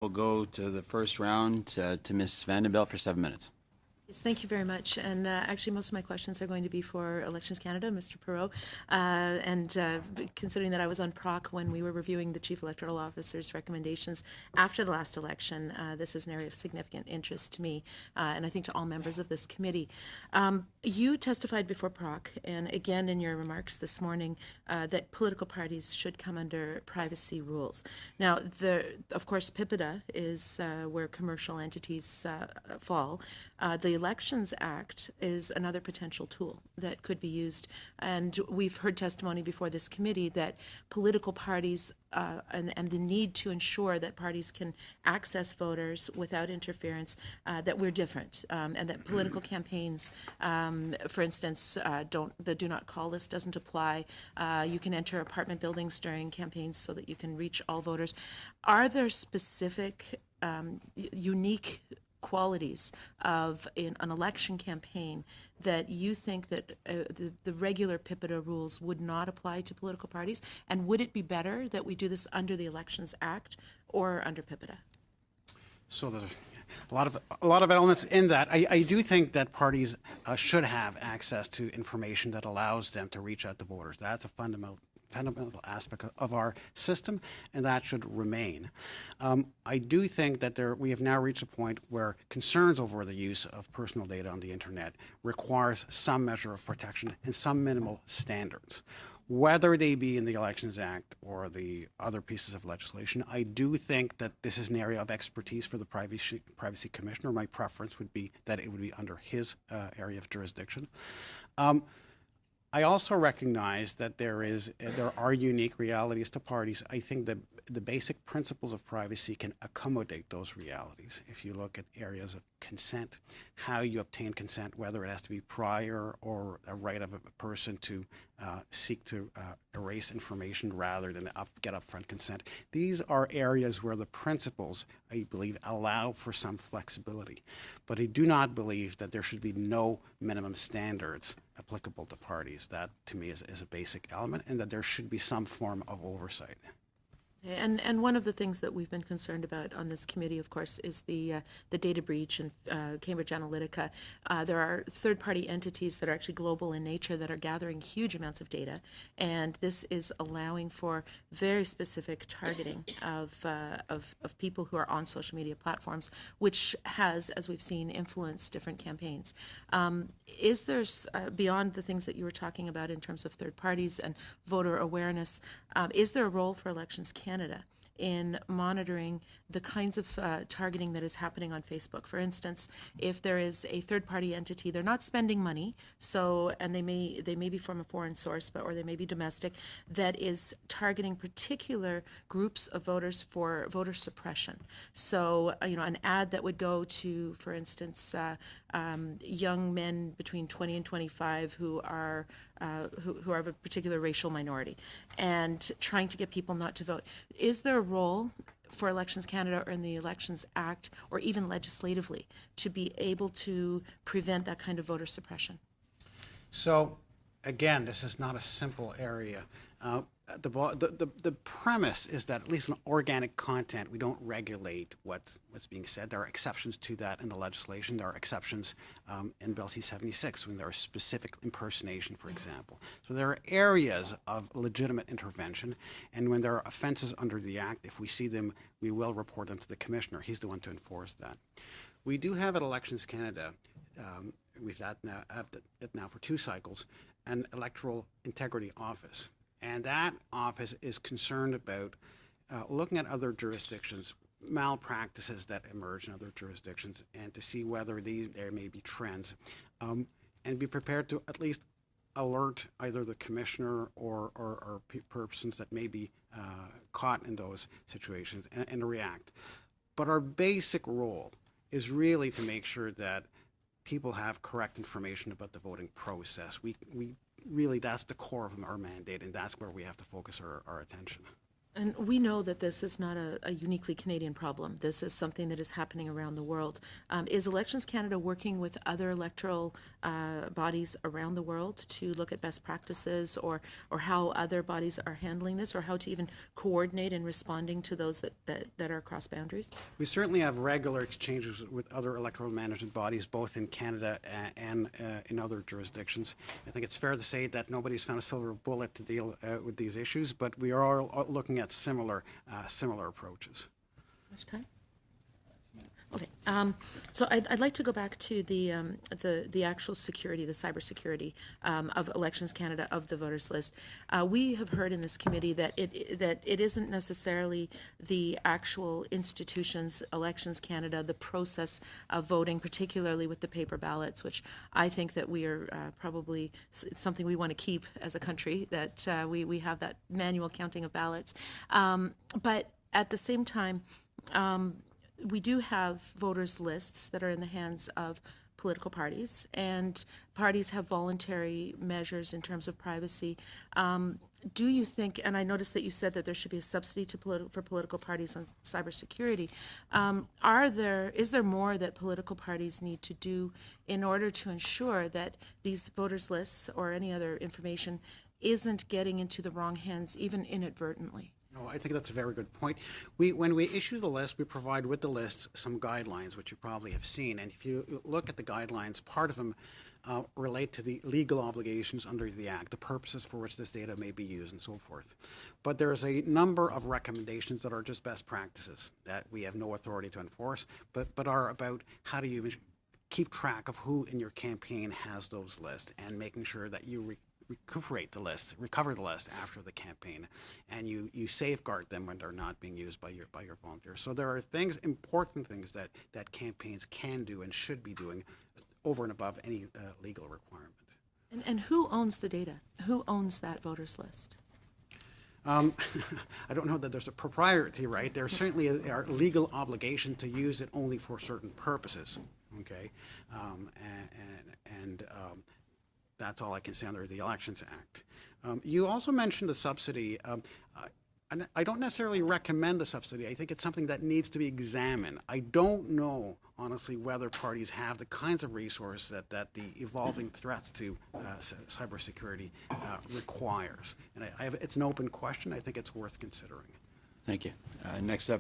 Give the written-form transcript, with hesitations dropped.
We'll go to the first round to Ms. Vandenbelt for 7 minutes. Yes, thank you very much. And actually, most of my questions are going to be for Elections Canada, Mr. Perot. Considering that I was on PROC when we were reviewing the Chief Electoral Officer's recommendations after the last election, this is an area of significant interest to me, and I think to all members of this committee. You testified before PROC, and again in your remarks this morning, that political parties should come under privacy rules. Now, of course, PIPEDA is where commercial entities fall. The Elections Act is another potential tool that could be used. And we've heard testimony before this committee that political parties and the need to ensure that parties can access voters without interference, that we're different, and that political campaigns, for instance, the do not call list doesn't apply. You can enter apartment buildings during campaigns so that you can reach all voters. Are there specific, unique qualities of an election campaign that you think that the regular PIPEDA rules would not apply to political parties? And would it be better that we do this under the Elections Act or under PIPEDA? So there's a lot of elements in that. I do think that parties should have access to information that allows them to reach out to voters. That's a fundamental aspect of our system, and that should remain. I do think that we have now reached a point where concerns over the use of personal data on the internet requires some measure of protection and some minimal standards. Whether they be in the Elections Act or the other pieces of legislation, I do think that this is an area of expertise for the Privacy Commissioner. My preference would be that it would be under his area of jurisdiction. I also recognize that there are unique realities to parties. I think that the basic principles of privacy can accommodate those realities. If you look at areas of consent, how you obtain consent, whether it has to be prior or a right of a person to seek to erase information rather than get upfront consent. These are areas where the principles, I believe, allow for some flexibility. But I do not believe that there should be no minimum standards applicable to parties. That, to me, is a basic element, and that there should be some form of oversight. And one of the things that we've been concerned about on this committee, of course, is the data breach and Cambridge Analytica. There are third-party entities that are actually global in nature that are gathering huge amounts of data, and this is allowing for very specific targeting of people who are on social media platforms, which has, as we've seen, influenced different campaigns. Is there, beyond the things that you were talking about in terms of third parties and voter awareness, is there a role for Elections Canada in monitoring the kinds of targeting that is happening on Facebook? For instance, if there is a third-party entity, they're not spending money, and they may be from a foreign source, or they may be domestic, that is targeting particular groups of voters for voter suppression. So, an ad that would go to, for instance, young men between 20 and 25 who are of a particular racial minority, and trying to get people not to vote. Is there a role for Elections Canada or in the Elections Act, or even legislatively, to be able to prevent that kind of voter suppression? So, again, this is not a simple area. The premise is that, at least in organic content, we don't regulate what's being said. There are exceptions to that in the legislation. There are exceptions in Bill C-76 when there is specific impersonation, for example. So there are areas of legitimate intervention, and when there are offenses under the Act, if we see them, we will report them to the Commissioner. He's the one to enforce that. We do have at Elections Canada, we've had it now for 2 cycles, an Electoral Integrity Office. And that office is concerned about looking at other jurisdictions, malpractices that emerge in other jurisdictions, and to see whether there may be trends, and be prepared to at least alert either the Commissioner or persons that may be caught in those situations and react. But our basic role is really to make sure that people have correct information about the voting process. We really, that's the core of our mandate, and that's where we have to focus our attention. And we know that this is not a uniquely Canadian problem. This is something that is happening around the world. Is Elections Canada working with other electoral bodies around the world to look at best practices or how other bodies are handling this, or how to even coordinate in responding to those that are across boundaries? We certainly have regular exchanges with other electoral management bodies, both in Canada and in other jurisdictions. I think it's fair to say that nobody's found a silver bullet to deal with these issues, but we are all looking at similar approaches. Much time? Okay, so I'd like to go back to the actual security, the cybersecurity of Elections Canada, of the voters list. We have heard in this committee that it isn't necessarily the actual institutions, Elections Canada, the process of voting, particularly with the paper ballots, which I think that we are probably, it's something we want to keep as a country, that we have that manual counting of ballots. But at the same time, we do have voters lists that are in the hands of political parties, and parties have voluntary measures in terms of privacy. Do you think, and I noticed that you said that there should be a subsidy for political parties on cybersecurity, is there more that political parties need to do in order to ensure that these voters lists or any other information isn't getting into the wrong hands, even inadvertently? No, I think that's a very good point. When we issue the list, we provide with the list some guidelines, which you probably have seen. And if you look at the guidelines, part of them relate to the legal obligations under the Act, the purposes for which this data may be used, and so forth. But there's a number of recommendations that are just best practices that we have no authority to enforce, but are about how do you keep track of who in your campaign has those lists, and making sure that you recover the list after the campaign, and you safeguard them when they're not being used by your volunteers. So there are important things that campaigns can do and should be doing over and above any legal requirement. And who owns the data? Who owns that voters list? I don't know that there's a propriety right. There certainly are legal obligation to use it only for certain purposes. Okay, and that's all I can say under the Elections Act. You also mentioned the subsidy. I don't necessarily recommend the subsidy. I think it's something that needs to be examined. I don't know, honestly, whether parties have the kinds of resources that the evolving threats to cybersecurity requires. And it's an open question. I think it's worth considering. Thank you. Next up.